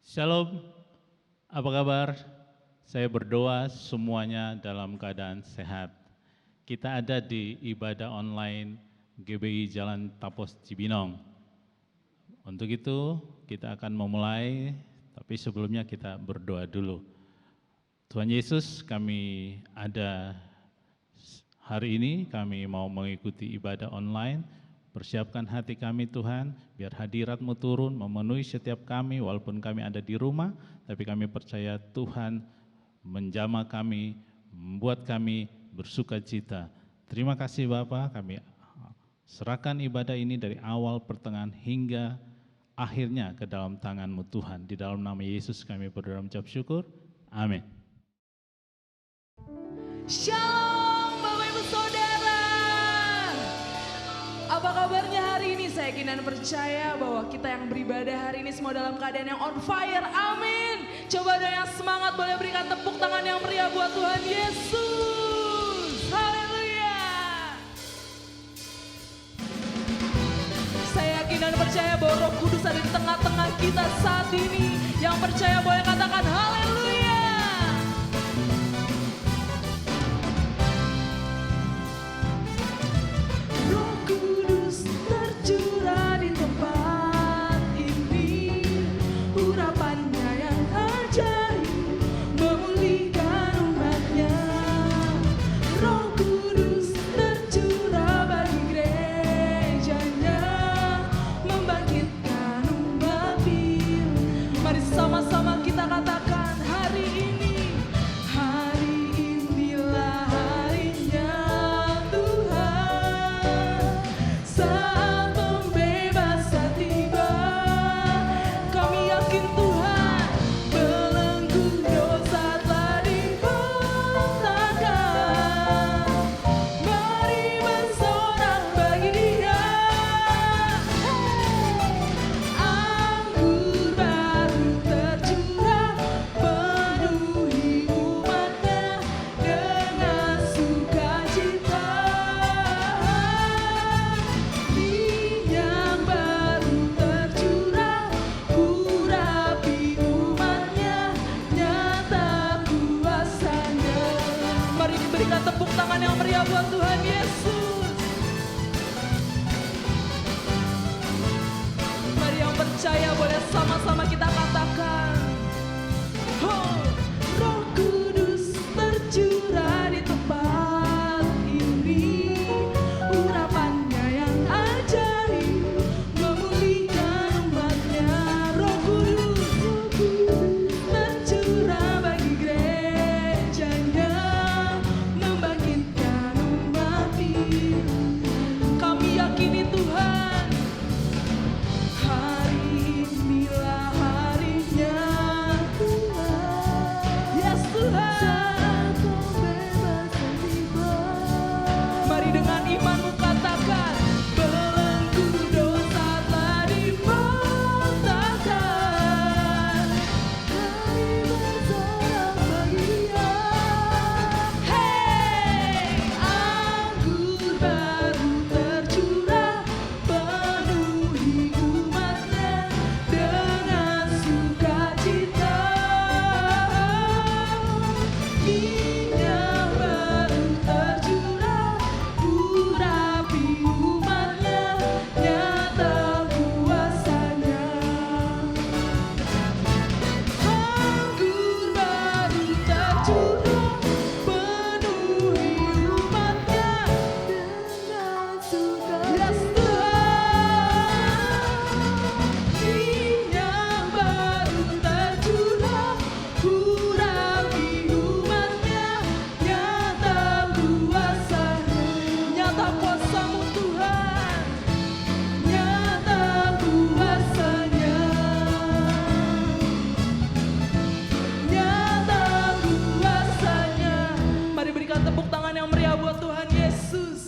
Shalom, apa kabar? Saya berdoa semuanya dalam keadaan sehat. Kita ada di ibadah online GBI Jalan Tapos Cibinong. Untuk itu kita akan memulai, tapi sebelumnya kita berdoa dulu. Tuhan Yesus, kami ada hari ini, kami mau mengikuti ibadah online. Persiapkan hati kami Tuhan, biar hadirat-Mu turun, memenuhi setiap kami, walaupun kami ada di rumah, tapi kami percaya Tuhan menjamah kami, membuat kami bersuka cita. Terima kasih Bapa, kami serahkan ibadah ini dari awal, pertengahan, hingga akhirnya ke dalam tangan-Mu Tuhan. Di dalam nama Yesus kami berdoa mengucap syukur, amin. Shalom Bapak Ibu Saudara. Apa kabarnya hari ini? Saya yakin dan percaya bahwa kita yang beribadah hari ini semua dalam keadaan yang on fire. Amin. Coba ada yang semangat, boleh berikan tepuk tangan yang meriah buat Tuhan Yesus. Haleluya. Saya yakin dan percaya bahwa Roh Kudus ada di tengah-tengah kita saat ini. Yang percaya boleh katakan haleluya. Tercurah di tempat ini, urapannya yang ajaib memulihkan umatnya. Roh Kudus tercurah bagi gerejanya, membangkitkan umat Dia. Mari sama-sama kita katakan hari ini. Hari inilah harinya Tuhan. Saat pembebasan tiba, kami yakin Tuhan belenggu dosa telah dibentangkan. Mari bersorak bagi Dia. Anggur baru tercurah, penuhi umatnya dengan sukacita. Minyak baru tercurah, urapi umatnya, nyata kuasanya. Mari diberikan tepuk tangan yang meriah buat Tuhan Yesus. Mari yang percaya boleh sama-sama kita katakan. Oh, Roh Kudus tercurah di tempat ini, urapannya yang ajaib memulihkan umatnya. Roh Kudus tercurah bagi gerejanya, membangkitkan umat Dia. Kami yakini Tuhan, hari inilah harinya Tuhan. Yes Tuhan. Saat pembebasan tiba. Mari dengan imanmu katakan, belenggu dosa telah dibentangkan. Kami bersorak bagi Dia. Hey, anggur baru tercurah, penuhi umatnya dengan sukacita. Minyak baru tercurah, urapi umatnya, nyata kuasanya. Anggur baru tercurah, penuhi umatnya dengan sukacita. Yes Tuhan. Minyak baru tercurah, urapi umatnya, nyata kuasanya. Nyata kuasa-Mu Tuhan, nyata kuasanya. Nyata kuasanya. Mari berikan tepuk tangan yang meriah buat Tuhan Yesus.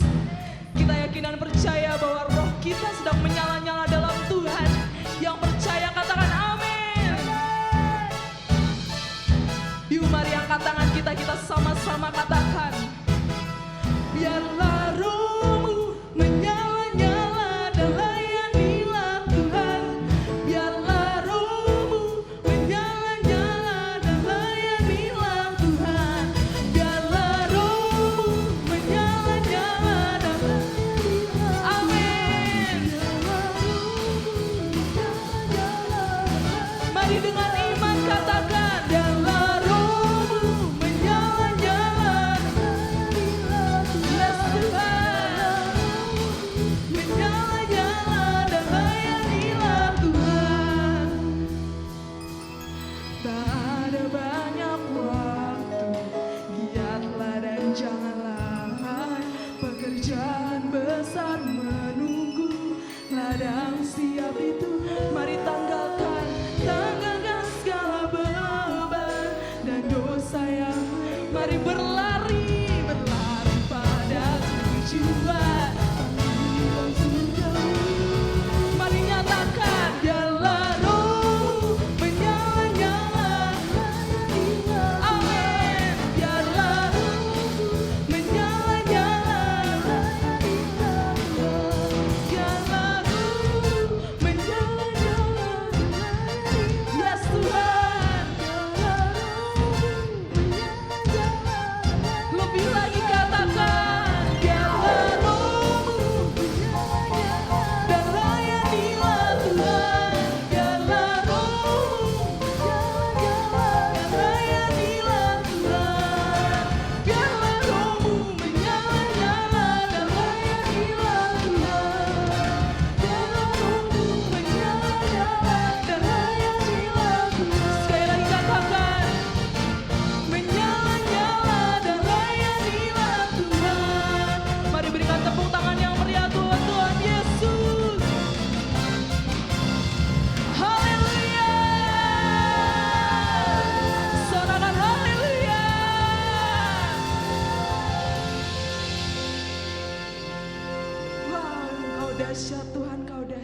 Kita yakin dan percaya bahwa roh kita sedang menyala-nyala dalam Tuhan. Yang percaya katakan amin. Yuk mari angkat tangan kita sama-sama katakan. Biarlah roh-Mu menyala-nyala dan layanilah Tuhan. Biarlah roh-Mu menyala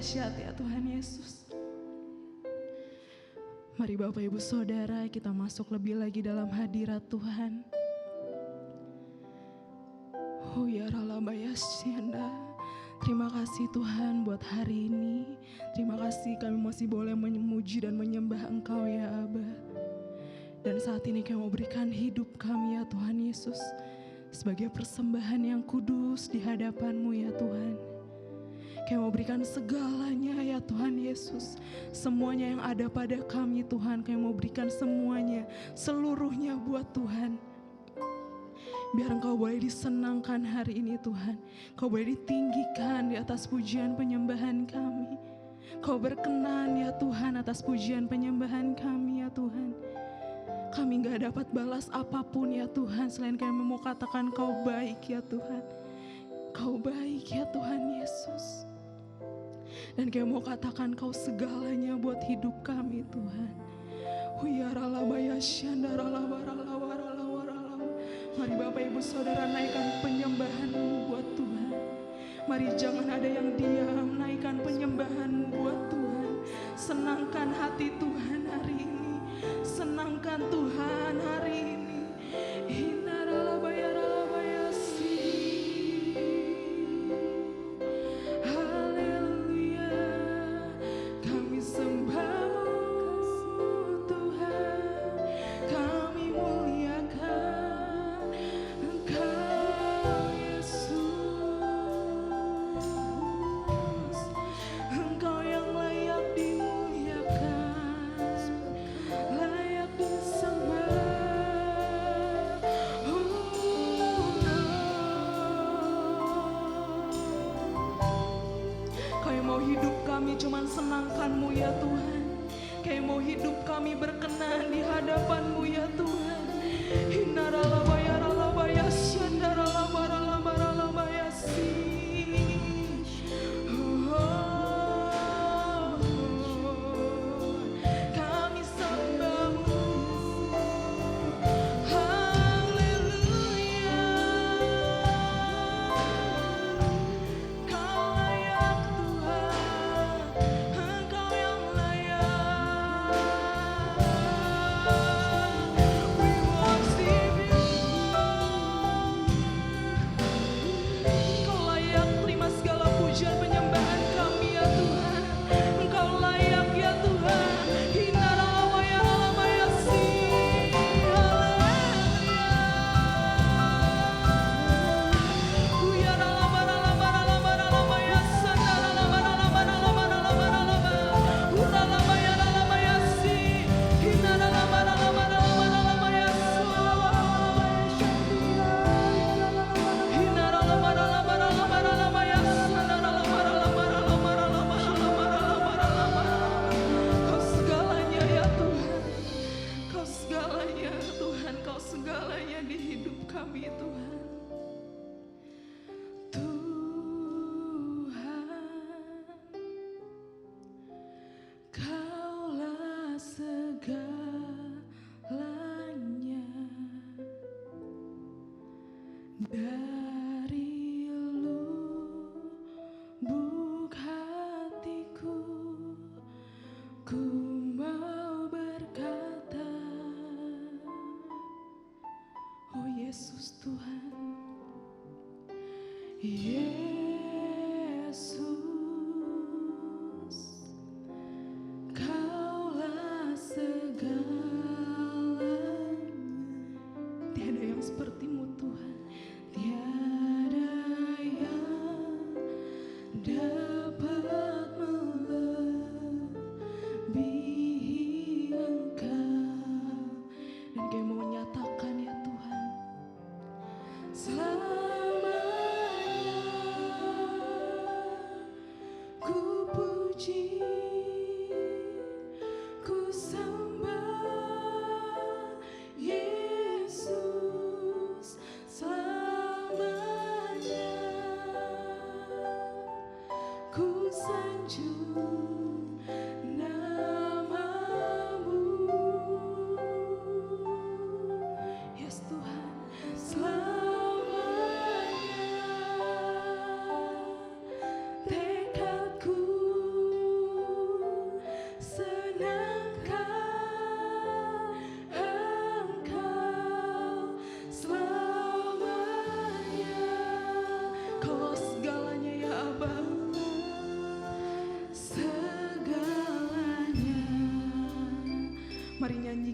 dahsyat ya Tuhan Yesus. Mari Bapak Ibu Saudara kita masuk lebih lagi dalam hadirat Tuhan. Oh ya Ralabayasyanda. Terima kasih Tuhan buat hari ini. Terima kasih kami masih boleh memuji dan menyembah Engkau ya Aba. Dan saat ini kami mau berikan hidup kami ya Tuhan Yesus sebagai persembahan yang kudus di hadapan-Mu ya Tuhan. Kami mau berikan segalanya ya Tuhan Yesus. Semuanya yang ada pada kami Tuhan. Kami mau berikan semuanya, seluruhnya buat Tuhan. Biar Engkau boleh disenangkan hari ini Tuhan. Kau boleh ditinggikan di atas pujian penyembahan kami. Kau berkenan ya Tuhan atas pujian penyembahan kami ya Tuhan. Kami gak dapat balas apapun ya Tuhan. Selain kami mau katakan Kau baik ya Tuhan. Kau baik ya Tuhan Yesus. Dan kami mau katakan Kau segalanya buat hidup kami Tuhan. Mari Bapak Ibu Saudara naikkan penyembahan-Mu buat Tuhan. Mari jangan ada yang diam, naikkan penyembahan-Mu buat Tuhan. Senangkan hati Tuhan hari ini. Senangkan Tuhan hari ini. Cuman senangkan-Mu ya Tuhan. Kami mau hidup kami berkenan di hadapan-Mu ya Tuhan. Kami sembah-Mu. Haleluya. Kau layak Tuhan. Engkau yang layak. We worship You. Engkau layak terima segala pujian penyembahan kami ya Tuhan. Engkau layak ya Tuhan. Kau segalanya ya Tuhan. Kau segalanya Tuhan. Kau segalanya di hidup kami Tuhan. Tuhan, Kaulah segalanya. Dari lubuk hatiku ku mau berkata, oh Yesus Tuhan, Yesus, Kaulah segalanya. Tiada yang seperti-Mu Tuhan. Tiada yang dapat melebihi Engkau. Dan kami mau menyatakan ya Tuhan, selamanya ku puji, ku sembah Yesus. Selamanya ku sanjung nama-Mu. Yes Tuhan, selamanya tekadku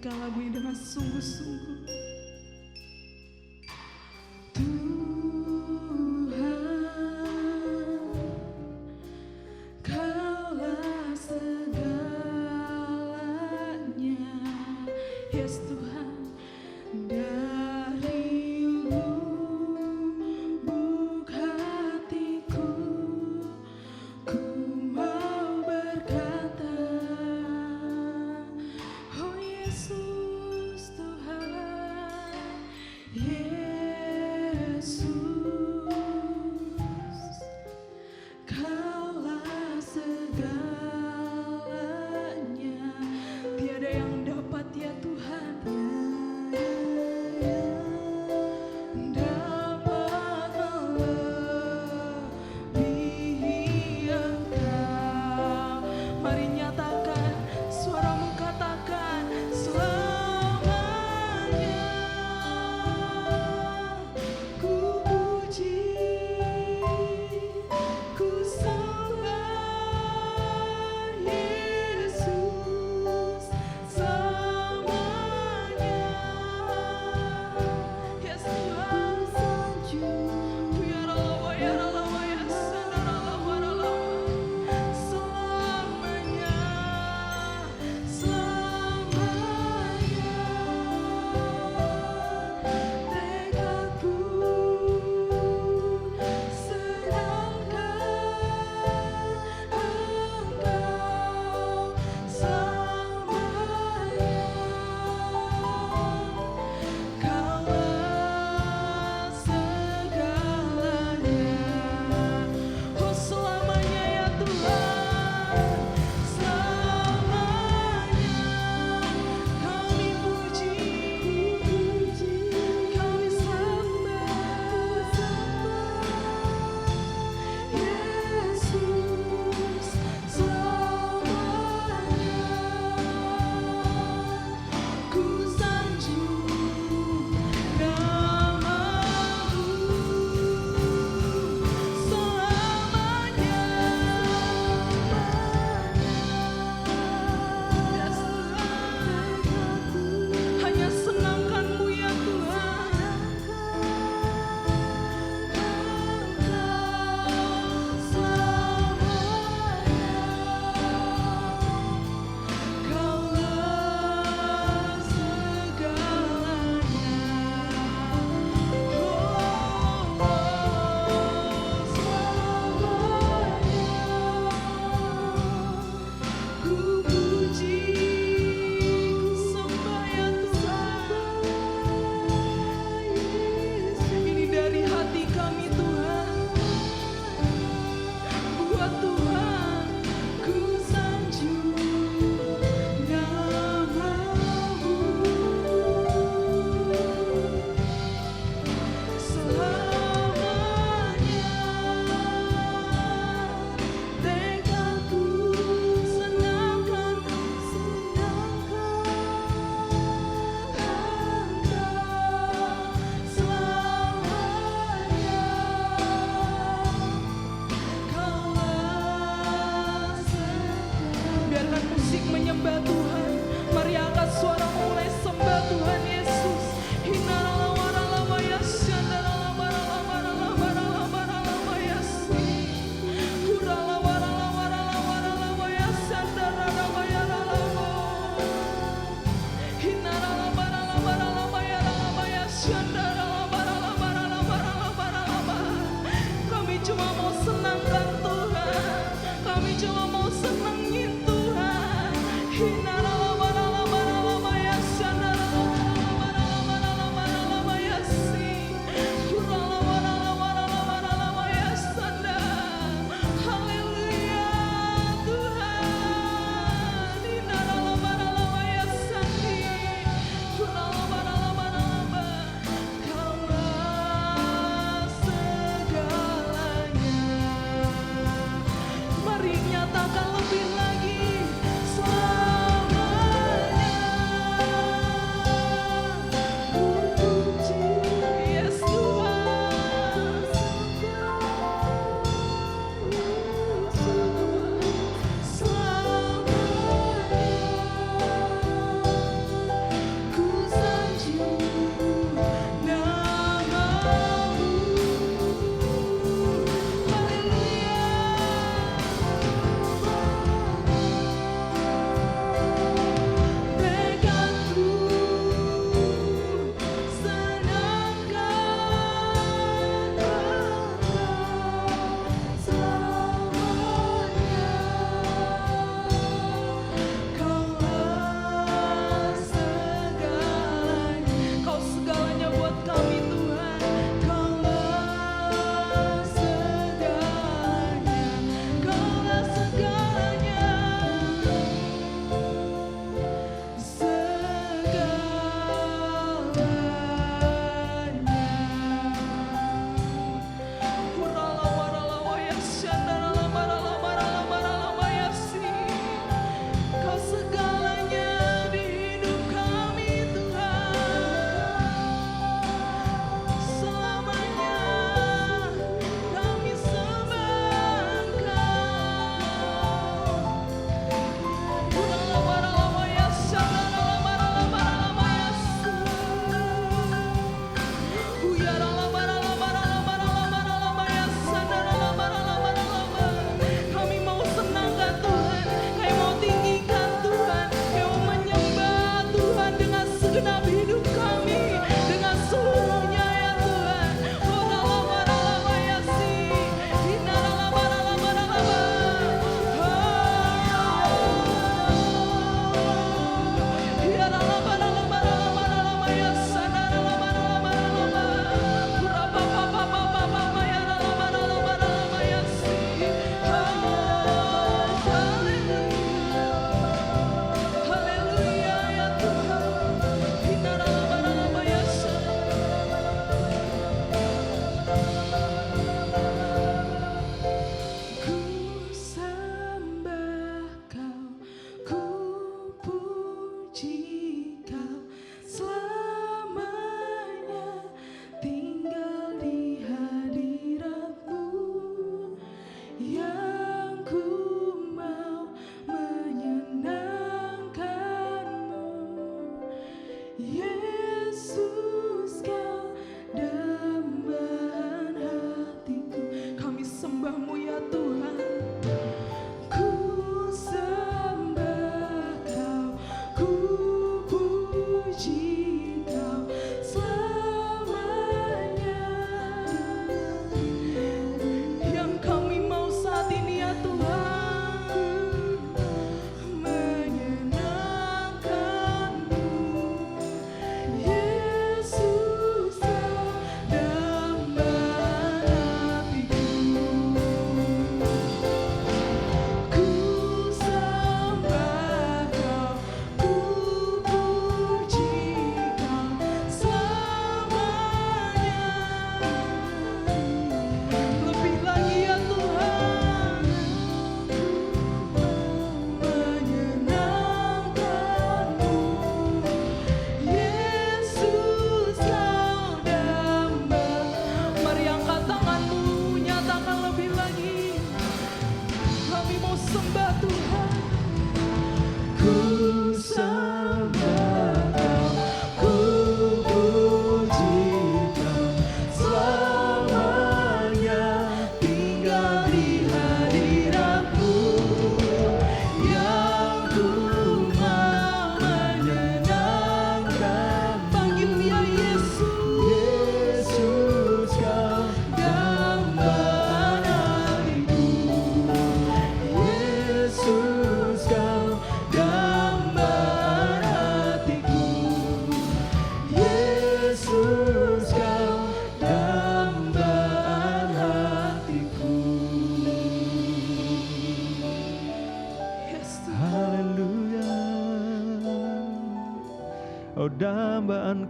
nyanyikan lagu ini dengan sungguh-sungguh. Ku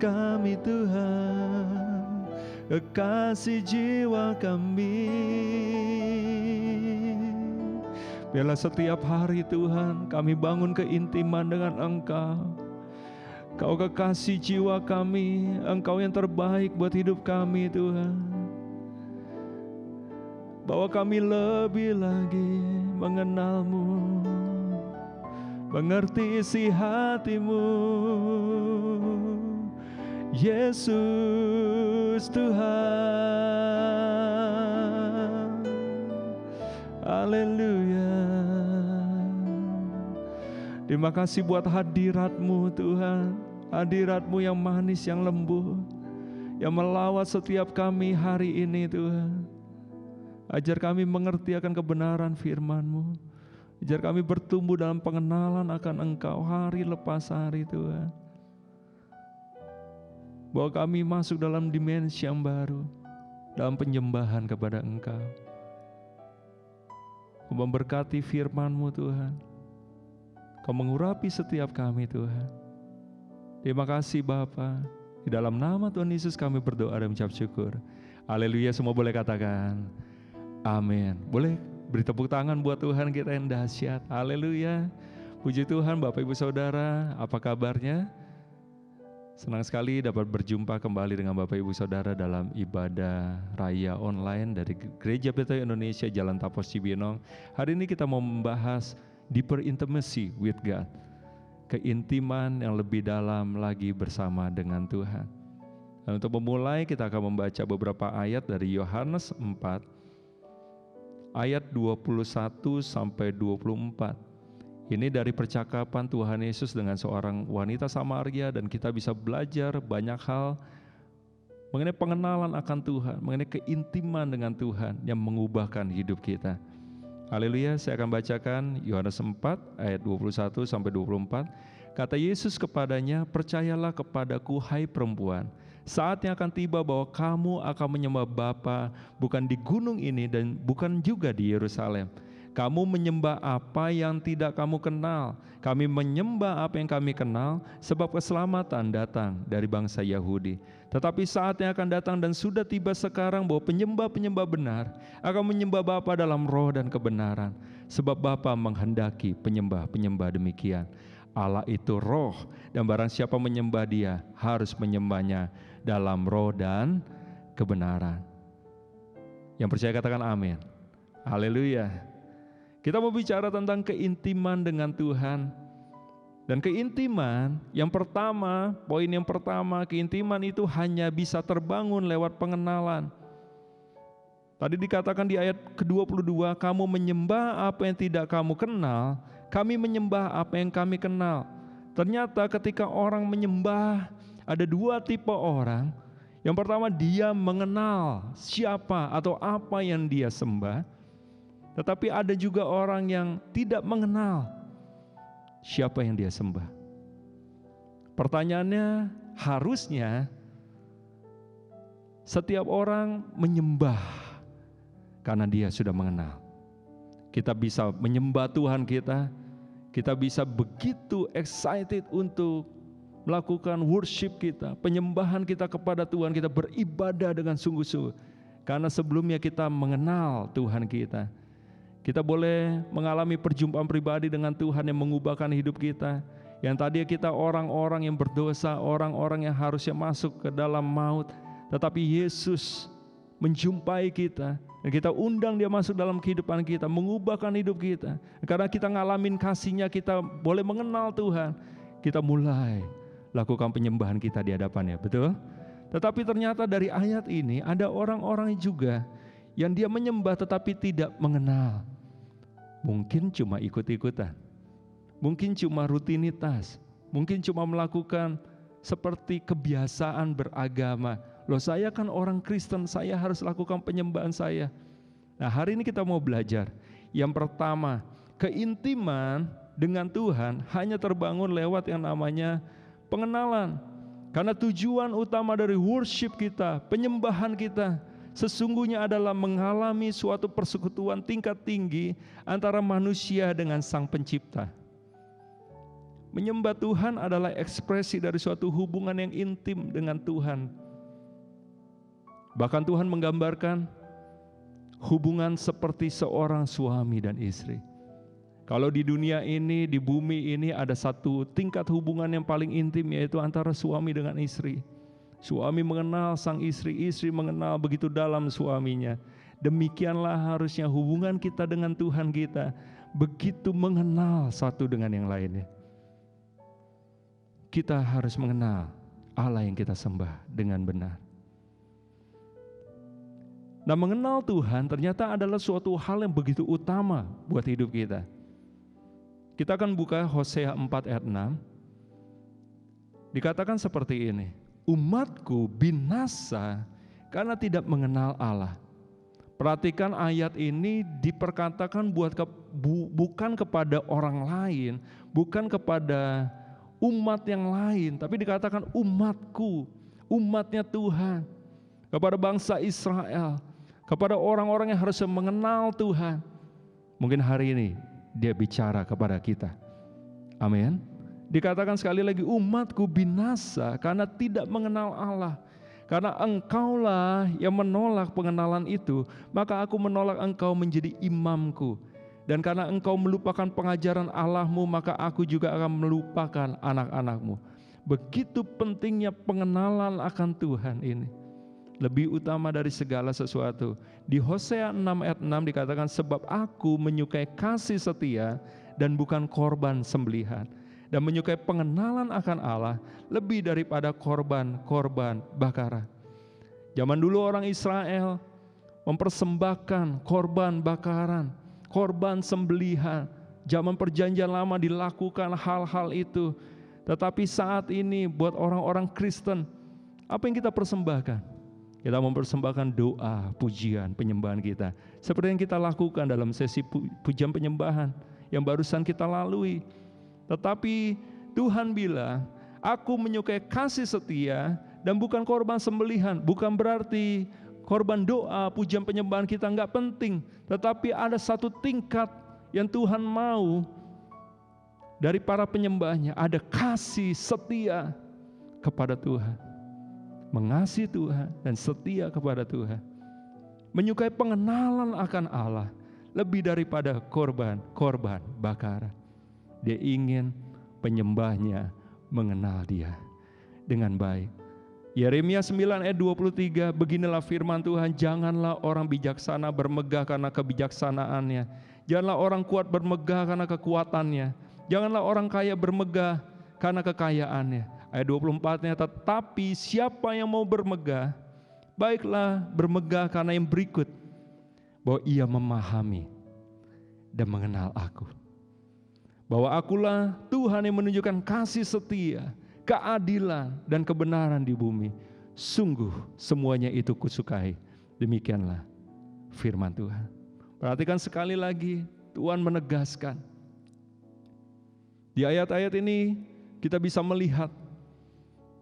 kami Tuhan, kekasih jiwa kami. Biarlah setiap hari Tuhan kami bangun keintiman dengan Engkau. Kau kekasih jiwa kami, Engkau yang terbaik buat hidup kami Tuhan. Bahwa kami lebih lagi mengenal-Mu, mengerti isi hati-Mu. Yesus Tuhan. Haleluya. Terima kasih buat hadirat-Mu Tuhan, hadirat-Mu yang manis, yang lembut, yang melawat setiap kami hari ini Tuhan. Ajar kami mengerti akan kebenaran firman-Mu, ajar kami bertumbuh dalam pengenalan akan Engkau hari lepas hari Tuhan. Bahwa kami masuk dalam dimensi yang baru, dalam penyembahan kepada Engkau. Kau memberkati firman-Mu Tuhan, Kau mengurapi setiap kami Tuhan. Terima kasih Bapa. Di dalam nama Tuhan Yesus kami berdoa dan mengucap syukur. Haleluya, semua boleh katakan amin. Boleh beri tepuk tangan buat Tuhan kita yang dahsyat. Haleluya. Puji Tuhan. Bapak Ibu Saudara, apa kabarnya? Senang sekali dapat berjumpa kembali dengan Bapak Ibu Saudara dalam ibadah raya online dari Gereja Bethel Indonesia Jalan Tapos Cibinong. Hari ini kita mau membahas deeper intimacy with God, keintiman yang lebih dalam lagi bersama dengan Tuhan. Dan untuk memulai kita akan membaca beberapa ayat dari Yohanes 4 ayat 21 sampai 24. Ini dari percakapan Tuhan Yesus dengan seorang wanita Samaria, dan kita bisa belajar banyak hal mengenai pengenalan akan Tuhan, mengenai keintiman dengan Tuhan yang mengubahkan hidup kita. Haleluya, saya akan bacakan Yohanes 4 ayat 21 sampai 24. Kata Yesus kepadanya, percayalah kepadaku hai perempuan, saatnya akan tiba bahwa kamu akan menyembah Bapa bukan di gunung ini dan bukan juga di Yerusalem. Kamu menyembah apa yang tidak kamu kenal. Kami menyembah apa yang kami kenal, sebab keselamatan datang dari bangsa Yahudi. Tetapi saatnya akan datang dan sudah tiba sekarang bahwa penyembah-penyembah benar akan menyembah Bapa dalam roh dan kebenaran. Sebab Bapa menghendaki penyembah-penyembah demikian. Allah itu roh, dan barang siapa menyembah Dia harus menyembahnya dalam roh dan kebenaran. Yang percaya katakan amin. Haleluya. Kita mau bicara tentang keintiman dengan Tuhan. Dan keintiman yang pertama, poin yang pertama, keintiman itu hanya bisa terbangun lewat pengenalan. Tadi dikatakan di ayat ke-22, kamu menyembah apa yang tidak kamu kenal, kami menyembah apa yang kami kenal. Ternyata ketika orang menyembah, ada dua tipe orang. Yang pertama, dia mengenal siapa atau apa yang dia sembah. Tetapi ada juga orang yang tidak mengenal siapa yang dia sembah. Pertanyaannya, harusnya setiap orang menyembah karena dia sudah mengenal. Kita bisa menyembah Tuhan kita bisa begitu excited untuk melakukan worship kita, penyembahan kita kepada Tuhan, kita beribadah dengan sungguh-sungguh. Karena sebelumnya kita mengenal Tuhan kita. Kita boleh mengalami perjumpaan pribadi dengan Tuhan yang mengubahkan hidup kita. Yang tadi kita orang-orang yang berdosa, orang-orang yang harusnya masuk ke dalam maut. Tetapi Yesus menjumpai kita, dan kita undang Dia masuk dalam kehidupan kita, mengubahkan hidup kita. Karena kita ngalamin kasih-Nya, kita boleh mengenal Tuhan. Kita mulai lakukan penyembahan kita di hadapan-Nya, betul? Tetapi ternyata dari ayat ini ada orang-orang juga yang dia menyembah tetapi tidak mengenal. Mungkin cuma ikut-ikutan, mungkin cuma rutinitas, mungkin cuma melakukan seperti kebiasaan beragama. Loh, saya kan orang Kristen, saya harus lakukan penyembahan saya. Nah, hari ini kita mau belajar. Yang pertama, keintiman dengan Tuhan hanya terbangun lewat yang namanya pengenalan. Karena tujuan utama dari worship kita, penyembahan kita, sesungguhnya adalah mengalami suatu persekutuan tingkat tinggi antara manusia dengan Sang Pencipta. Menyembah Tuhan adalah ekspresi dari suatu hubungan yang intim dengan Tuhan. Bahkan Tuhan menggambarkan hubungan seperti seorang suami dan istri. Kalau di dunia ini, di bumi ini ada satu tingkat hubungan yang paling intim, yaitu antara suami dengan istri. Suami mengenal sang istri, istri mengenal begitu dalam suaminya. Demikianlah harusnya hubungan kita dengan Tuhan kita, begitu mengenal satu dengan yang lainnya. Kita harus mengenal Allah yang kita sembah dengan benar. Nah, mengenal Tuhan ternyata adalah suatu hal yang begitu utama buat hidup kita. Kita akan buka Hosea 4 ayat 6. Dikatakan seperti ini, umatku binasa karena tidak mengenal Allah. Perhatikan ayat ini diperkatakan bukan kepada orang lain, bukan kepada umat yang lain, tapi dikatakan umatku, umatnya Tuhan, kepada bangsa Israel, kepada orang-orang yang harus mengenal Tuhan. Mungkin hari ini dia bicara kepada kita. Amin. Dikatakan sekali lagi, umatku binasa karena tidak mengenal Allah. Karena engkaulah yang menolak pengenalan itu, maka aku menolak engkau menjadi imamku. Dan karena engkau melupakan pengajaran Allahmu, maka aku juga akan melupakan anak-anakmu. Begitu pentingnya pengenalan akan Tuhan ini. Lebih utama dari segala sesuatu. Di Hosea 6 ayat 6 dikatakan, sebab aku menyukai kasih setia dan bukan korban sembelihan. Dan menyukai pengenalan akan Allah lebih daripada korban-korban bakaran. Zaman dulu orang Israel mempersembahkan korban bakaran, korban sembelihan. Zaman perjanjian lama dilakukan hal-hal itu. Tetapi saat ini buat orang-orang Kristen, apa yang kita persembahkan? Kita mempersembahkan doa, pujian, penyembahan kita. Seperti yang kita lakukan dalam sesi pujian penyembahan yang barusan kita lalui. Tetapi Tuhan bilang, aku menyukai kasih setia dan bukan korban sembelihan. Bukan berarti korban doa, pujian penyembahan kita enggak penting. Tetapi ada satu tingkat yang Tuhan mau dari para penyembahnya. Ada kasih setia kepada Tuhan. Mengasihi Tuhan dan setia kepada Tuhan. Menyukai pengenalan akan Allah lebih daripada korban bakaran. Dia ingin penyembahnya mengenal dia dengan baik. Yeremia 9 ayat 23, beginilah firman Tuhan, janganlah orang bijaksana bermegah karena kebijaksanaannya. Janganlah orang kuat bermegah karena kekuatannya. Janganlah orang kaya bermegah karena kekayaannya. Ayat 24-nya, tetapi siapa yang mau bermegah, baiklah bermegah karena yang berikut, bahwa ia memahami dan mengenal aku. Bahwa akulah Tuhan yang menunjukkan kasih setia, keadilan dan kebenaran di bumi. Sungguh semuanya itu kusukai. Demikianlah firman Tuhan. Perhatikan sekali lagi, Tuhan menegaskan. Di ayat-ayat ini kita bisa melihat,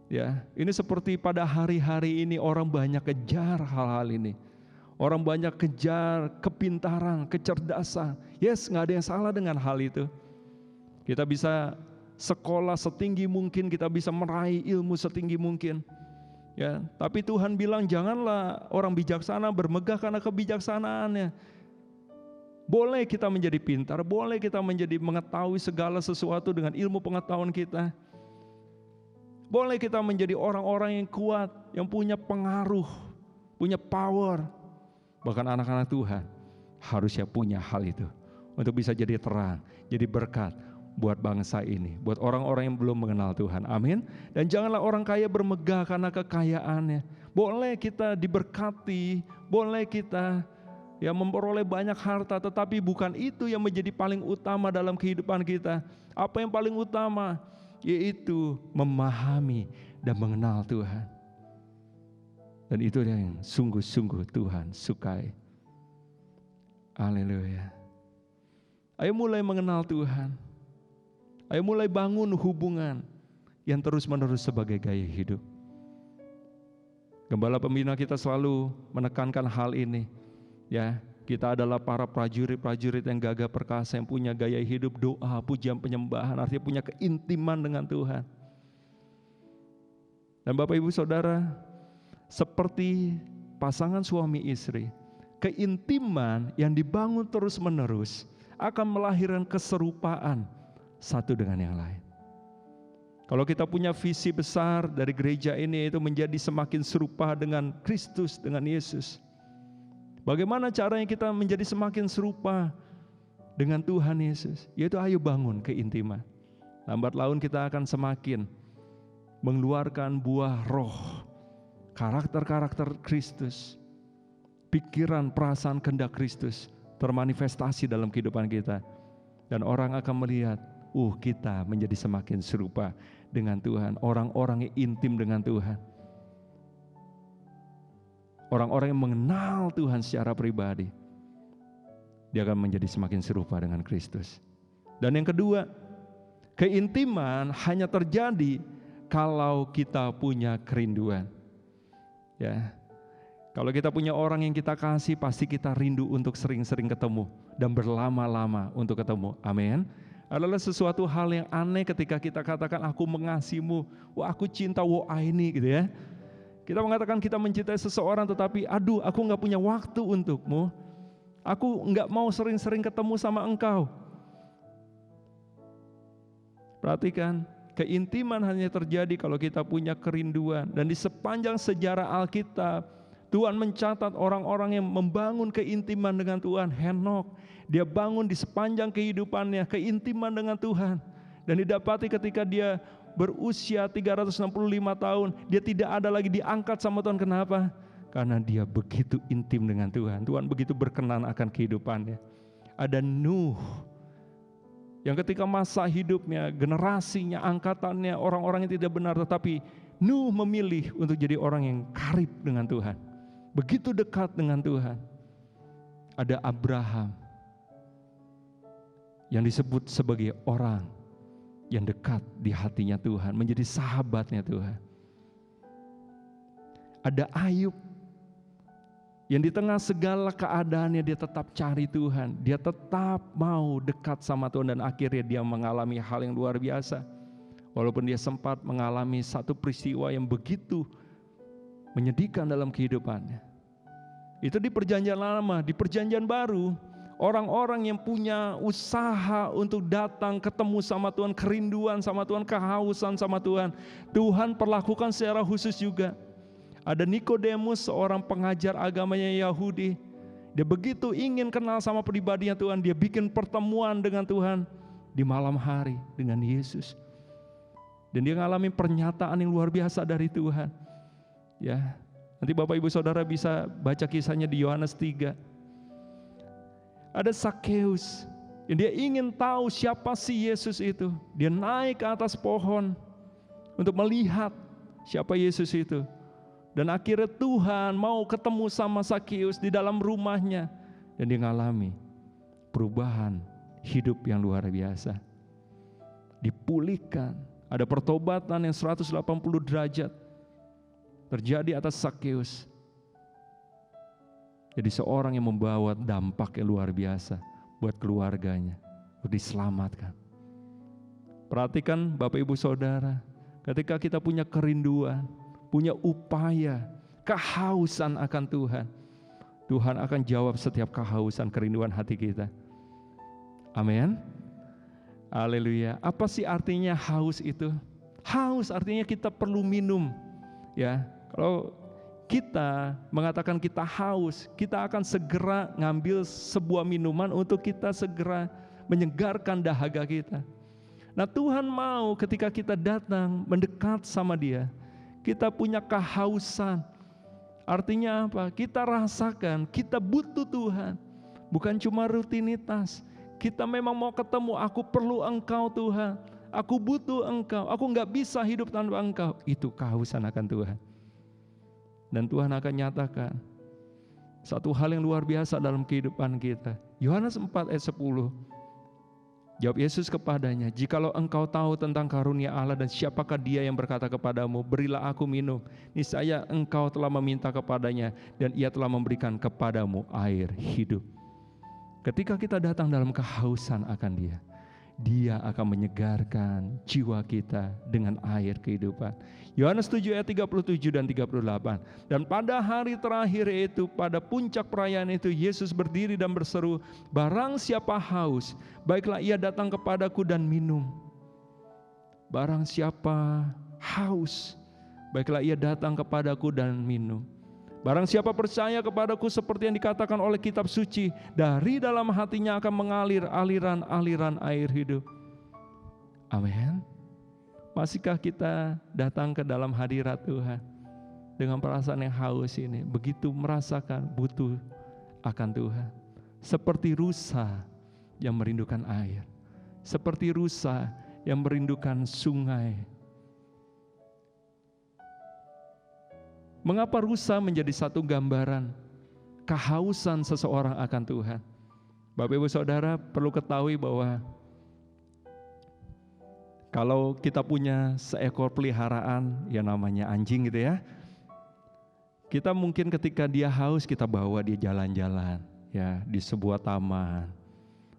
ya, ini seperti pada hari-hari ini orang banyak kejar hal-hal ini. Orang banyak kejar kepintaran, kecerdasan. Yes, nggak ada yang salah dengan hal itu. Kita bisa sekolah setinggi mungkin, kita bisa meraih ilmu setinggi mungkin. Ya, tapi Tuhan bilang janganlah orang bijaksana bermegah karena kebijaksanaannya. Boleh kita menjadi pintar, boleh kita menjadi mengetahui segala sesuatu dengan ilmu pengetahuan kita. Boleh kita menjadi orang-orang yang kuat, yang punya pengaruh, punya power. Bahkan anak-anak Tuhan harusnya punya hal itu untuk bisa jadi terang, jadi berkat buat bangsa ini, buat orang-orang yang belum mengenal Tuhan. Amin. Dan janganlah orang kaya bermegah karena kekayaannya. Boleh kita diberkati, boleh kita memperoleh banyak harta, tetapi bukan itu yang menjadi paling utama dalam kehidupan kita. Apa yang paling utama? Yaitu memahami dan mengenal Tuhan. Dan itu yang sungguh-sungguh Tuhan sukai. Haleluya. Ayo mulai mengenal Tuhan. Ayo mulai bangun hubungan yang terus-menerus sebagai gaya hidup. Gembala pembina kita selalu menekankan hal ini. Ya, Kita adalah para prajurit-prajurit yang gagah perkasa, yang punya gaya hidup doa, pujian, penyembahan, artinya punya keintiman dengan Tuhan. Dan Bapak Ibu Saudara, seperti pasangan suami istri, keintiman yang dibangun terus-menerus akan melahirkan keserupaan satu dengan yang lain. Kalau kita punya visi besar dari gereja ini, itu menjadi semakin serupa dengan Kristus, dengan Yesus. Bagaimana caranya kita menjadi semakin serupa dengan Tuhan Yesus? Yaitu ayo bangun keintiman. Lambat laun kita akan semakin mengeluarkan buah roh, karakter-karakter Kristus, pikiran, perasaan, kehendak Kristus termanifestasi dalam kehidupan kita. Dan orang akan melihat, kita menjadi semakin serupa dengan Tuhan. Orang-orang yang intim dengan Tuhan. Orang-orang yang mengenal Tuhan secara pribadi, dia akan menjadi semakin serupa dengan Kristus. Dan yang kedua, keintiman hanya terjadi kalau kita punya kerinduan. Ya, kalau kita punya orang yang kita kasih, pasti kita rindu untuk sering-sering ketemu dan berlama-lama untuk ketemu. Amin. Adalah sesuatu hal yang aneh ketika kita katakan aku mengasihimu, aku cinta ini gitu ya. Kita mengatakan kita mencintai seseorang, tetapi aku gak punya waktu untukmu. Aku gak mau sering-sering ketemu sama engkau. Perhatikan, keintiman hanya terjadi kalau kita punya kerinduan. Dan di sepanjang sejarah Alkitab, Tuhan mencatat orang-orang yang membangun keintiman dengan Tuhan. Henokh, dia bangun di sepanjang kehidupannya keintiman dengan Tuhan. Dan didapati ketika dia berusia 365 tahun, dia tidak ada lagi diangkat sama Tuhan. Kenapa? Karena dia begitu intim dengan Tuhan. Tuhan begitu berkenan akan kehidupannya. Ada Nuh, yang ketika masa hidupnya, generasinya, angkatannya, orang-orang yang tidak benar, tetapi Nuh memilih untuk jadi orang yang karib dengan Tuhan, begitu dekat dengan Tuhan. Ada Abraham, yang disebut sebagai orang yang dekat di hatinya Tuhan, menjadi sahabatnya Tuhan. Ada Ayub, yang di tengah segala keadaannya dia tetap cari Tuhan, dia tetap mau dekat sama Tuhan, dan akhirnya dia mengalami hal yang luar biasa. Walaupun dia sempat mengalami satu peristiwa yang begitu menyedihkan dalam kehidupannya. Itu di perjanjian lama. Di perjanjian baru, orang-orang yang punya usaha untuk datang ketemu sama Tuhan, kerinduan sama Tuhan, kehausan sama Tuhan, Tuhan perlakukan secara khusus juga. Ada Nikodemus, seorang pengajar agamanya Yahudi. Dia begitu ingin kenal sama pribadinya Tuhan, dia bikin pertemuan dengan Tuhan di malam hari dengan Yesus. Dan dia mengalami pernyataan yang luar biasa dari Tuhan. Ya, nanti Bapak Ibu Saudara bisa baca kisahnya di Yohanes 3. Ada Sakeus, yang dia ingin tahu siapa si Yesus itu. Dia naik ke atas pohon untuk melihat siapa Yesus itu. Dan akhirnya Tuhan mau ketemu sama Sakeus di dalam rumahnya. Dan dia mengalami perubahan hidup yang luar biasa. Dipulihkan, ada pertobatan yang 180 derajat terjadi atas Sakeus. Jadi seorang yang membawa dampak yang luar biasa buat keluarganya, untuk diselamatkan. Perhatikan Bapak Ibu Saudara, ketika kita punya kerinduan, punya upaya, kehausan akan Tuhan, Tuhan akan jawab setiap kehausan, kerinduan hati kita. Amin. Haleluya. Apa sih artinya haus itu? Haus artinya kita perlu minum. Ya, kalau kita mengatakan kita haus, kita akan segera ngambil sebuah minuman untuk kita segera menyegarkan dahaga kita. Nah, Tuhan mau ketika kita datang mendekat sama Dia, kita punya kehausan. Artinya apa? Kita rasakan kita butuh Tuhan, bukan cuma rutinitas. Kita memang mau ketemu, aku perlu Engkau Tuhan, aku butuh Engkau, aku gak bisa hidup tanpa Engkau. Itu kehausan akan Tuhan. Dan Tuhan akan nyatakan satu hal yang luar biasa dalam kehidupan kita. Yohanes 4 ayat 10. Jawab Yesus kepadanya, jikalau engkau tahu tentang karunia Allah dan siapakah Dia yang berkata kepadamu, berilah aku minum. Niscaya engkau telah meminta kepadanya dan Ia telah memberikan kepadamu air hidup. Ketika kita datang dalam kehausan akan Dia, Dia akan menyegarkan jiwa kita dengan air kehidupan. Yohanes 7 ayat 37 dan 38. Dan pada hari terakhir itu, pada puncak perayaan itu, Yesus berdiri dan berseru, barang siapa haus, baiklah ia datang kepadaku dan minum. Barang siapa haus, baiklah ia datang kepadaku dan minum. Barang siapa percaya kepadaku seperti yang dikatakan oleh kitab suci, dari dalam hatinya akan mengalir aliran-aliran air hidup. Amin. Masihkah kita datang ke dalam hadirat Tuhan dengan perasaan yang haus ini, begitu merasakan butuh akan Tuhan, seperti rusa yang merindukan air, seperti rusa yang merindukan sungai. Mengapa rusa menjadi satu gambaran kehausan seseorang akan Tuhan? Bapak Ibu Saudara perlu ketahui bahwa kalau kita punya seekor peliharaan yang namanya anjing gitu ya, kita mungkin ketika dia haus kita bawa dia jalan-jalan ya di sebuah taman.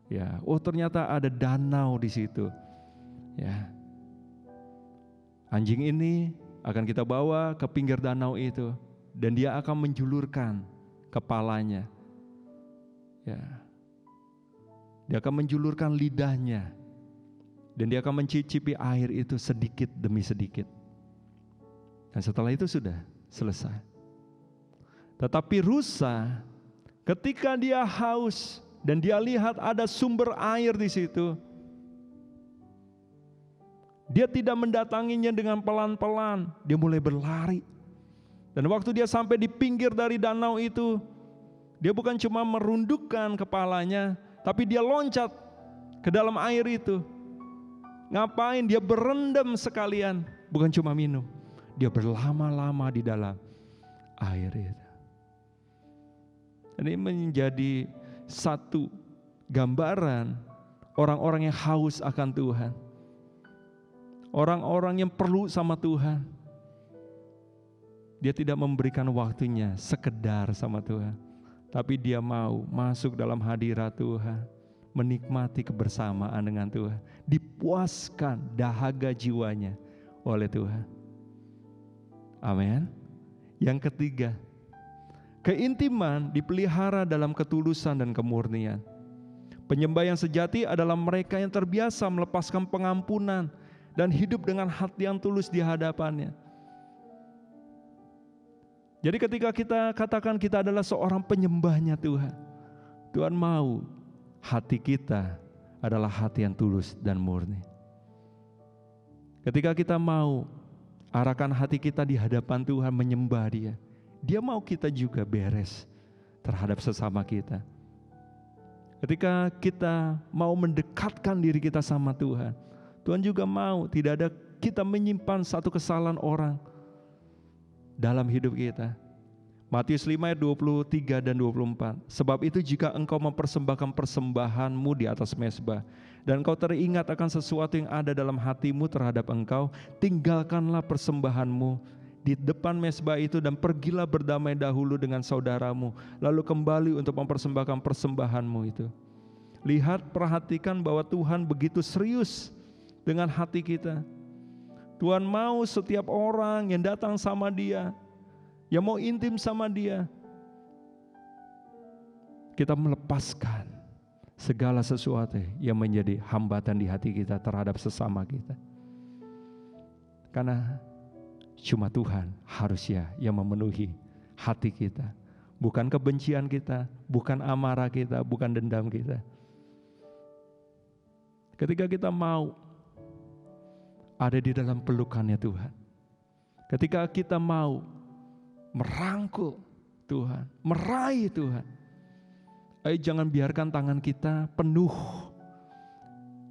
Ya, oh ternyata ada danau di situ. Ya. Anjing ini akan kita bawa ke pinggir danau itu dan dia akan menjulurkan kepalanya. Ya. Dia akan menjulurkan lidahnya dan dia akan mencicipi air itu sedikit demi sedikit. Dan setelah itu sudah selesai. Tetapi rusa ketika dia haus dan dia lihat ada sumber air di situ, dia tidak mendatanginya dengan pelan-pelan, dia mulai berlari. Dan waktu dia sampai di pinggir dari danau itu, dia bukan cuma merundukkan kepalanya, tapi dia loncat ke dalam air itu. Ngapain? Dia berendam sekalian, bukan cuma minum. Dia berlama-lama di dalam air itu. Ini menjadi satu gambaran orang-orang yang haus akan Tuhan. Orang-orang yang perlu sama Tuhan. Dia tidak memberikan waktunya sekedar sama Tuhan, tapi dia mau masuk dalam hadirat Tuhan, menikmati kebersamaan dengan Tuhan, dipuaskan dahaga jiwanya oleh Tuhan. Amin. Yang ketiga, keintiman dipelihara dalam ketulusan dan kemurnian. Penyembah yang sejati adalah mereka yang terbiasa melepaskan pengampunan dan hidup dengan hati yang tulus di hadapannya. Jadi ketika kita katakan kita adalah seorang penyembahnya Tuhan, Tuhan mau hati kita adalah hati yang tulus dan murni. Ketika kita mau arahkan hati kita di hadapan Tuhan menyembah Dia, Dia mau kita juga beres terhadap sesama kita. Ketika kita mau mendekatkan diri kita sama Tuhan, Tuhan juga mau tidak ada kita menyimpan satu kesalahan orang dalam hidup kita. Matius 5 ayat 23 dan 24. Sebab itu jika engkau mempersembahkan persembahanmu di atas mezbah dan engkau teringat akan sesuatu yang ada dalam hatimu terhadap engkau, tinggalkanlah persembahanmu di depan mezbah itu dan pergilah berdamai dahulu dengan saudaramu, lalu kembali untuk mempersembahkan persembahanmu itu. Lihat, perhatikan bahwa Tuhan begitu serius dengan hati kita. Tuhan mau setiap orang yang datang sama Dia, yang mau intim sama Dia, kita melepaskan segala sesuatu yang menjadi hambatan di hati kita terhadap sesama kita. Karena cuma Tuhan harusnya yang memenuhi hati kita, bukan kebencian kita, bukan amarah kita, bukan dendam kita. Ketika kita mau ada di dalam pelukannya Tuhan, ketika kita mau merangkul Tuhan, meraih Tuhan, ayo jangan biarkan tangan kita penuh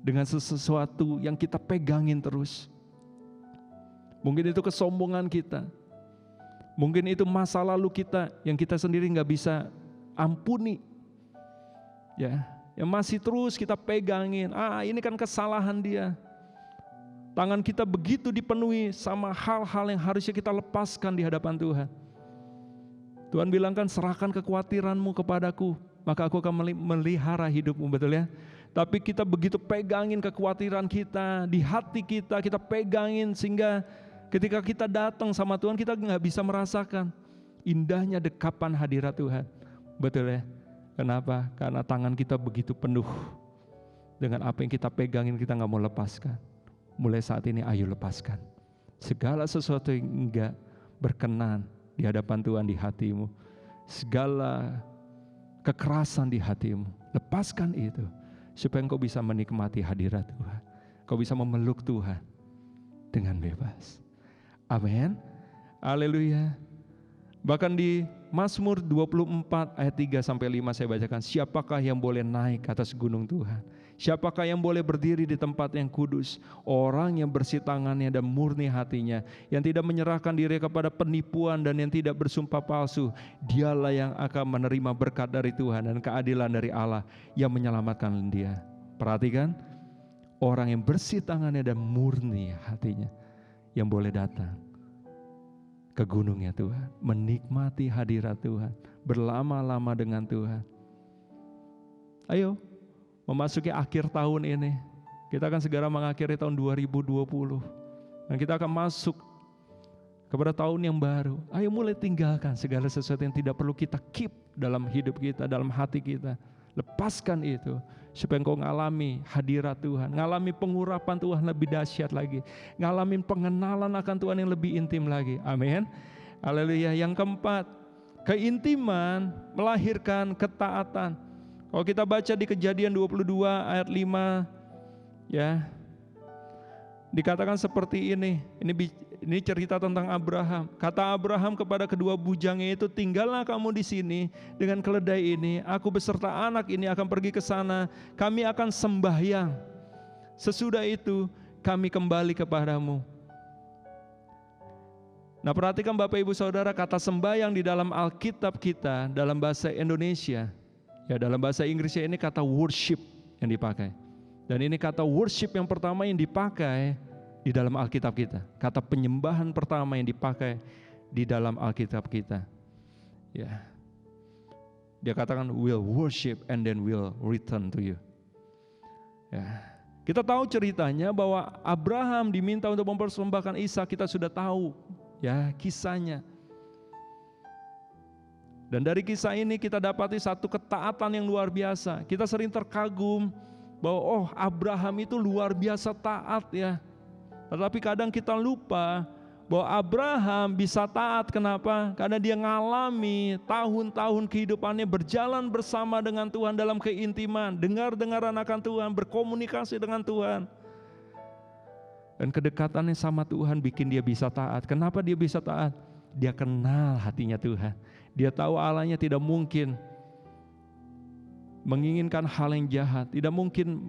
dengan sesuatu yang kita pegangin terus. Mungkin itu kesombongan kita, mungkin itu masa lalu kita yang kita sendiri gak bisa ampuni, ya, yang masih terus kita pegangin. Ini kan kesalahan dia. Tangan kita begitu dipenuhi sama hal-hal yang harusnya kita lepaskan di hadapan Tuhan. Tuhan bilang kan, serahkan kekhawatiranmu kepadaku, maka aku akan melihara hidupmu, betul ya? Tapi kita begitu pegangin kekhawatiran kita, di hati kita pegangin, sehingga ketika kita datang sama Tuhan, kita nggak bisa merasakan indahnya dekapan hadirat Tuhan. Betul ya? Kenapa? Karena tangan kita begitu penuh dengan apa yang kita pegangin, kita nggak mau lepaskan. Mulai saat ini ayo lepaskan segala sesuatu yang enggak berkenan di hadapan Tuhan di hatimu, segala kekerasan di hatimu, lepaskan itu supaya engkau bisa menikmati hadirat Tuhan, kau bisa memeluk Tuhan dengan bebas. Amin. Haleluya. Bahkan di Mazmur 24 ayat 3 sampai 5 saya bacakan, siapakah yang boleh naik ke atas gunung Tuhan? Siapakah yang boleh berdiri di tempat yang kudus? Orang yang bersih tangannya dan murni hatinya, yang tidak menyerahkan diri kepada penipuan dan yang tidak bersumpah palsu. Dialah yang akan menerima berkat dari Tuhan dan keadilan dari Allah yang menyelamatkan dia. Perhatikan, orang yang bersih tangannya dan murni hatinya yang boleh datang ke gunungnya Tuhan, menikmati hadirat Tuhan, berlama-lama dengan Tuhan. Ayo, memasuki akhir tahun ini, kita akan segera mengakhiri tahun 2020, dan kita akan masuk kepada tahun yang baru. Ayo mulai tinggalkan segala sesuatu yang tidak perlu kita keep dalam hidup kita, dalam hati kita. Lepaskan itu, supaya engkau ngalami hadirat Tuhan, ngalami pengurapan Tuhan lebih dahsyat lagi, ngalamin pengenalan akan Tuhan yang lebih intim lagi. Amin. Haleluya. Yang keempat, keintiman melahirkan ketaatan. Kalau kita baca di Kejadian 22 ayat 5, ya, dikatakan seperti ini. Ini cerita tentang Abraham. Kata Abraham kepada kedua bujangnya itu, tinggallah kamu di sini dengan keledai ini. Aku beserta anak ini akan pergi ke sana. Kami akan sembahyang. Sesudah itu kami kembali kepadamu. Nah, perhatikan Bapak Ibu Saudara, kata sembahyang di dalam Alkitab kita dalam bahasa Indonesia, ya dalam bahasa Inggrisnya ini kata worship yang dipakai. Dan ini kata worship yang pertama yang dipakai di dalam Alkitab kita. Kata penyembahan pertama yang dipakai di dalam Alkitab kita. Ya. Dia katakan will worship and then will return to you. Ya. Kita tahu ceritanya bahwa Abraham diminta untuk mempersembahkan Ishak, kita sudah tahu ya kisahnya. Dan dari kisah ini kita dapati satu ketaatan yang luar biasa. Kita sering terkagum bahwa oh, Abraham itu luar biasa taat ya. Tetapi kadang kita lupa bahwa Abraham bisa taat. Kenapa? Karena dia ngalami tahun-tahun kehidupannya berjalan bersama dengan Tuhan dalam keintiman, dengar-dengaran akan Tuhan, berkomunikasi dengan Tuhan. Dan kedekatannya sama Tuhan bikin dia bisa taat. Kenapa dia bisa taat? Dia kenal hatinya Tuhan. Dia tahu Allahnya tidak mungkin menginginkan hal yang jahat, tidak mungkin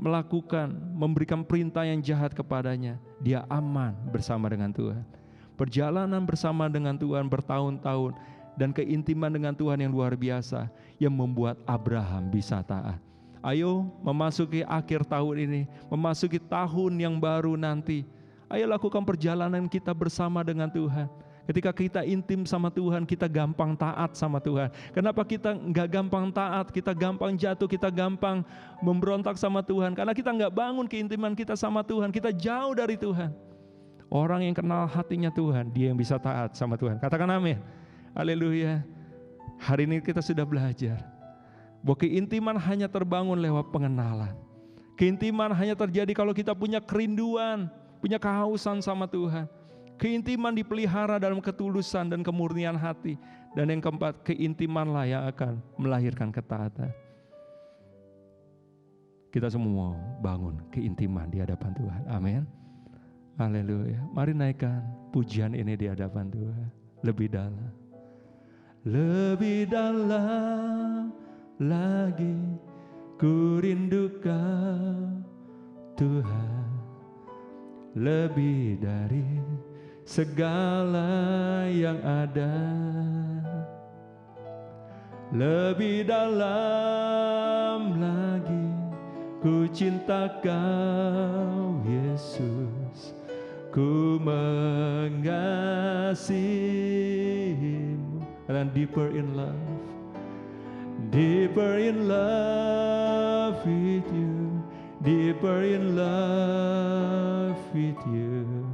memberikan perintah yang jahat kepadanya. Dia aman bersama dengan Tuhan. Perjalanan bersama dengan Tuhan bertahun-tahun dan keintiman dengan Tuhan yang luar biasa yang membuat Abraham bisa taat. Ayo memasuki akhir tahun ini, memasuki tahun yang baru nanti. Ayo lakukan perjalanan kita bersama dengan Tuhan. Ketika kita intim sama Tuhan, kita gampang taat sama Tuhan. Kenapa kita nggak gampang taat? Kita gampang jatuh, kita gampang memberontak sama Tuhan. Karena kita nggak bangun keintiman kita sama Tuhan. Kita jauh dari Tuhan. Orang yang kenal hatinya Tuhan, dia yang bisa taat sama Tuhan. Katakan amin. Haleluya. Hari ini kita sudah belajar bahwa keintiman hanya terbangun lewat pengenalan. Keintiman hanya terjadi kalau kita punya kerinduan, punya kehausan sama Tuhan. Keintiman dipelihara dalam ketulusan dan kemurnian hati. Dan yang keempat, keintimanlah yang akan melahirkan ketaatan. Kita semua bangun keintiman di hadapan Tuhan. Amin. Haleluya. Mari naikkan pujian ini di hadapan Tuhan. Lebih dalam. Lebih dalam lagi ku rindukan Tuhan. Lebih dari segala yang ada, lebih dalam lagi ku cinta Kau Yesus, ku mengasihimu. and deeper in love, deeper in love with you, deeper in love with you.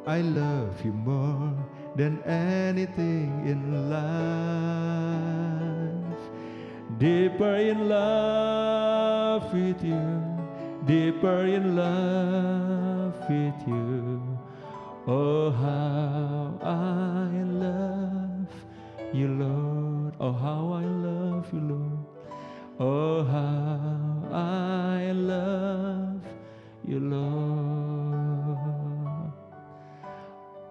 I love you more than anything in life. Deeper in love with you, deeper in love with you. Oh, how I love you, Lord. Oh, how I love you, Lord. Oh, how I love you, Lord.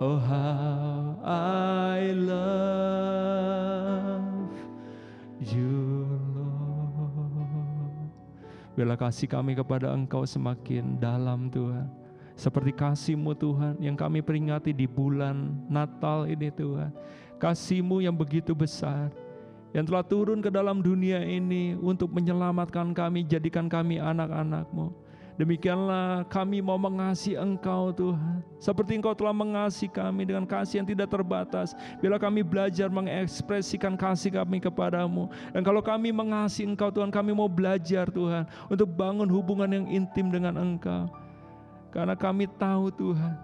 Oh, how I love you, Lord. Biarlah kasih kami kepada Engkau semakin dalam, Tuhan. Seperti kasih-Mu, Tuhan, yang kami peringati di bulan Natal ini, Tuhan. Kasih-Mu yang begitu besar, yang telah turun ke dalam dunia ini untuk menyelamatkan kami, jadikan kami anak-anak-Mu. Demikianlah kami mau mengasihi Engkau, Tuhan. Seperti Engkau telah mengasihi kami dengan kasih yang tidak terbatas. Biarlah kami belajar mengekspresikan kasih kami kepadamu. Dan kalau kami mengasihi Engkau, Tuhan, kami mau belajar, Tuhan, untuk bangun hubungan yang intim dengan Engkau. Karena kami tahu, Tuhan,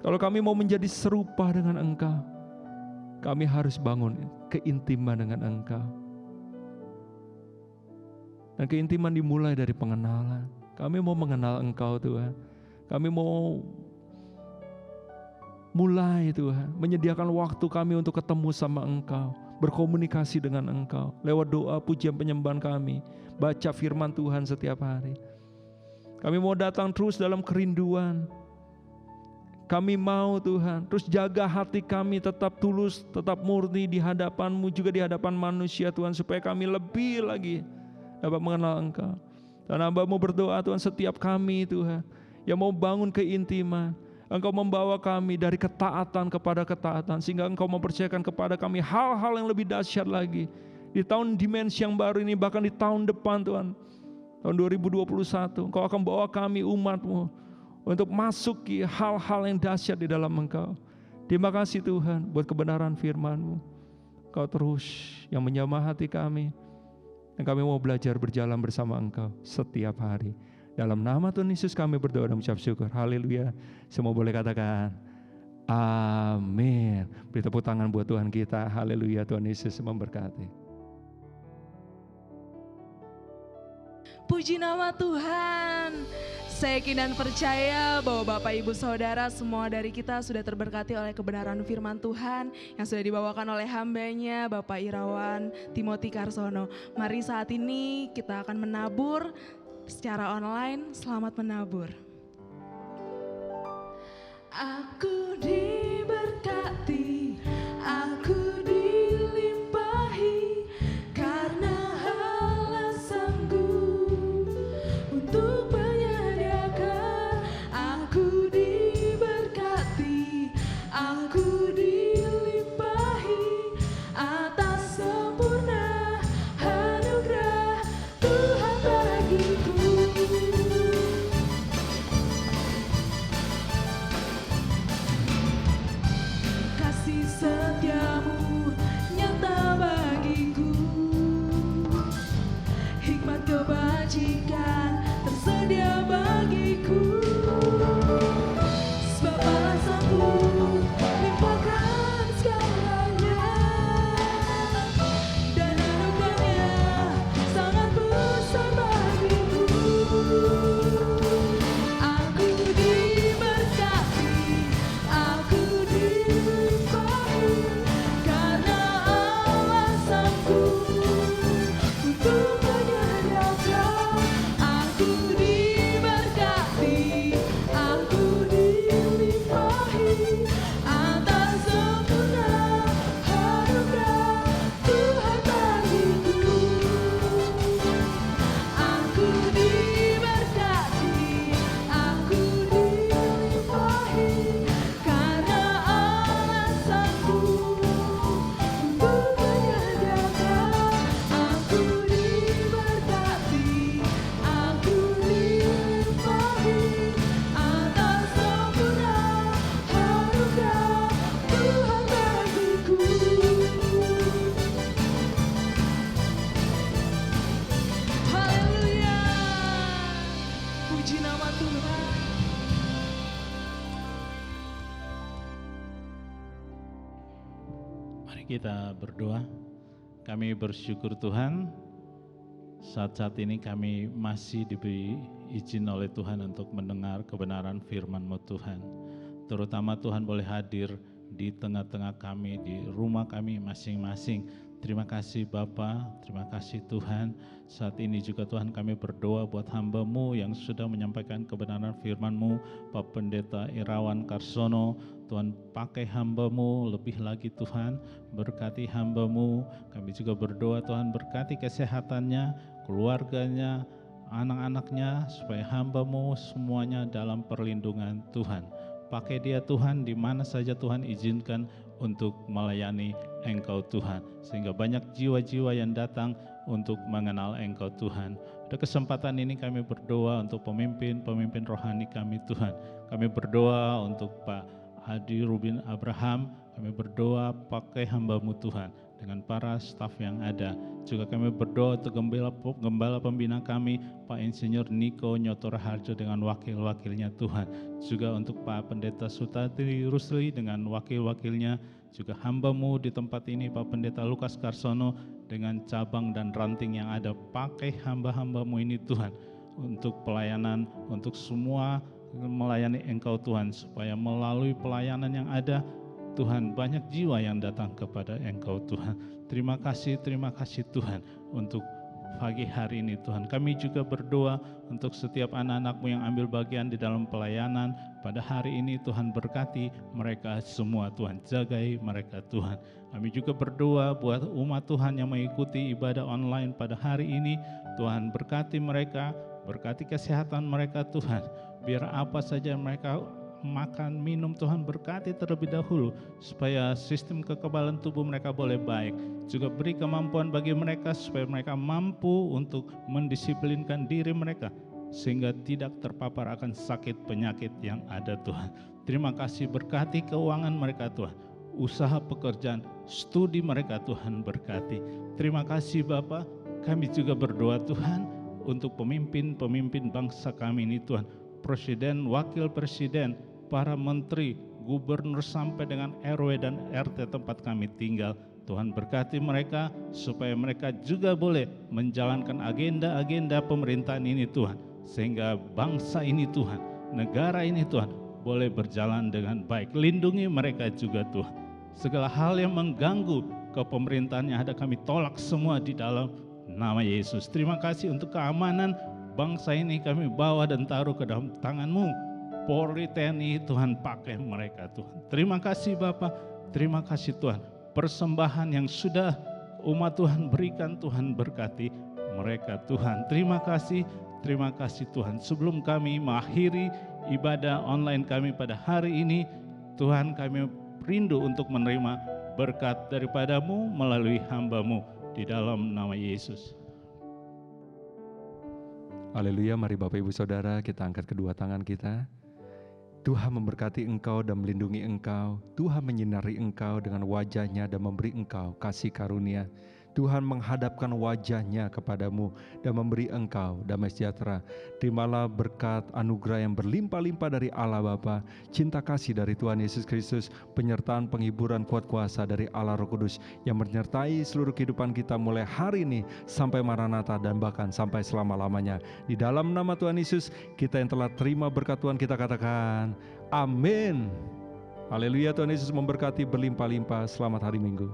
kalau kami mau menjadi serupa dengan Engkau, kami harus bangun keintiman dengan Engkau. Dan keintiman dimulai dari pengenalan. Kami mau mengenal Engkau, Tuhan. Kami mau mulai, Tuhan, menyediakan waktu kami untuk ketemu sama Engkau, berkomunikasi dengan Engkau lewat doa, pujian, penyembahan kami, baca firman Tuhan setiap hari. Kami mau datang terus dalam kerinduan. Kami mau, Tuhan, terus jaga hati kami tetap tulus, tetap murni di hadapan-Mu, juga di hadapan manusia, Tuhan, supaya kami lebih lagi dapat mengenal Engkau. Dan hamba-Mu berdoa, Tuhan, setiap kami, Tuhan, yang mau bangun keintiman, Engkau membawa kami dari ketaatan kepada ketaatan, sehingga Engkau mempercayakan kepada kami hal-hal yang lebih dahsyat lagi. Di tahun dimensi yang baru ini, bahkan di tahun depan, Tuhan, tahun 2021, Engkau akan bawa kami, umat-Mu, untuk masuki hal-hal yang dahsyat di dalam Engkau. Terima kasih, Tuhan, buat kebenaran firman-Mu. Engkau terus yang menjamah hati kami, dan kami mau belajar berjalan bersama Engkau setiap hari. Dalam nama Tuhan Yesus kami berdoa dan mengucap syukur. Haleluya. Semua boleh katakan amin. Beri tepuk tangan buat Tuhan kita. Haleluya. Tuhan Yesus memberkati. Puji nama Tuhan. Saya yakin dan percaya bahwa Bapak, Ibu, Saudara, semua dari kita sudah terberkati oleh kebenaran firman Tuhan yang sudah dibawakan oleh hambanya Bapak Irawan Timothy Karsono. Mari saat ini kita akan menabur secara online. Selamat menabur. Aku diberkati, aku dilimpahi, karena Allah sanggup untuk menyediakan. Aku diberkati, aku dilimpahi atas sempurna anugerah Tuhan bagiku. Mari kita berdoa. Kami bersyukur Tuhan, saat-saat ini kami masih diberi izin oleh Tuhan untuk mendengar kebenaran firman-Mu Tuhan. Terutama Tuhan boleh hadir di tengah-tengah kami, di rumah kami masing-masing. Terima kasih Bapa, terima kasih Tuhan. Saat ini juga Tuhan kami berdoa buat hamba-Mu yang sudah menyampaikan kebenaran firman-Mu, Pak Pendeta Irawan Karsono. Tuhan pakai hamba-Mu lebih lagi Tuhan, berkati hamba-Mu. Kami juga berdoa Tuhan berkati kesehatannya, keluarganya, anak-anaknya, supaya hamba-Mu semuanya dalam perlindungan Tuhan. Pakai dia Tuhan di mana saja Tuhan izinkan untuk melayani Engkau Tuhan. Sehingga banyak jiwa-jiwa yang datang untuk mengenal Engkau Tuhan. Pada kesempatan ini kami berdoa untuk pemimpin-pemimpin rohani kami Tuhan. Kami berdoa untuk Pak Adi Rubin Abraham. Kami berdoa pakai hamba-Mu Tuhan dengan para staf yang ada. Juga kami berdoa untuk gembala pembina kami, Pak Insinyur Niko Nyotora Harjo dengan wakil-wakilnya Tuhan. Juga untuk Pak Pendeta Sutati Rusli dengan wakil-wakilnya. Juga hamba-Mu di tempat ini, Pak Pendeta Lukas Karsono dengan cabang dan ranting yang ada. Pakai hamba-hamba-Mu ini Tuhan untuk pelayanan, untuk semua melayani Engkau Tuhan. Supaya melalui pelayanan yang ada, Tuhan, banyak jiwa yang datang kepada Engkau Tuhan. Terima kasih Tuhan untuk pagi hari ini Tuhan. Kami juga berdoa untuk setiap anak-anak-Mu yang ambil bagian di dalam pelayanan pada hari ini. Tuhan berkati mereka semua Tuhan, jagai mereka Tuhan. Kami juga berdoa buat umat Tuhan yang mengikuti ibadah online pada hari ini. Tuhan berkati mereka, berkati kesehatan mereka Tuhan. Biar apa saja mereka makan, minum, Tuhan berkati terlebih dahulu supaya sistem kekebalan tubuh mereka boleh baik. Juga beri kemampuan bagi mereka supaya mereka mampu untuk mendisiplinkan diri mereka sehingga tidak terpapar akan sakit penyakit yang ada Tuhan. Terima kasih, berkati keuangan mereka Tuhan, usaha pekerjaan, studi mereka Tuhan berkati. Terima kasih Bapa. Kami juga berdoa Tuhan untuk pemimpin-pemimpin bangsa kami ini Tuhan, presiden, wakil presiden, para menteri, gubernur sampai dengan RW dan RT tempat kami tinggal. Tuhan berkati mereka supaya mereka juga boleh menjalankan agenda-agenda pemerintahan ini Tuhan. Sehingga bangsa ini Tuhan, negara ini Tuhan boleh berjalan dengan baik. Lindungi mereka juga Tuhan. Segala hal yang mengganggu kepemerintahan yang ada kami tolak semua di dalam nama Yesus. Terima kasih untuk keamanan bangsa ini kami bawa dan taruh ke dalam tangan-Mu. Polri, TNI, Tuhan pakai mereka Tuhan. Terima kasih Bapa, terima kasih Tuhan. Persembahan yang sudah umat Tuhan berikan, Tuhan berkati mereka Tuhan. Terima kasih Tuhan. Sebelum kami mengakhiri ibadah online kami pada hari ini, Tuhan kami rindu untuk menerima berkat daripada-Mu melalui hamba-Mu di dalam nama Yesus. Haleluya, mari Bapak Ibu Saudara kita angkat kedua tangan kita. Tuhan memberkati engkau dan melindungi engkau. Tuhan menyinari engkau dengan wajah-Nya dan memberi engkau kasih karunia. Tuhan menghadapkan wajah-Nya kepadamu dan memberi engkau damai sejahtera. Terimalah berkat anugerah yang berlimpah-limpah dari Allah Bapa, cinta kasih dari Tuhan Yesus Kristus, penyertaan penghiburan kuat kuasa dari Allah Roh Kudus yang menyertai seluruh kehidupan kita mulai hari ini sampai Maranatha dan bahkan sampai selama-lamanya. Di dalam nama Tuhan Yesus, kita yang telah terima berkat Tuhan kita katakan amin. Haleluya, Tuhan Yesus memberkati berlimpah-limpah. Selamat hari Minggu.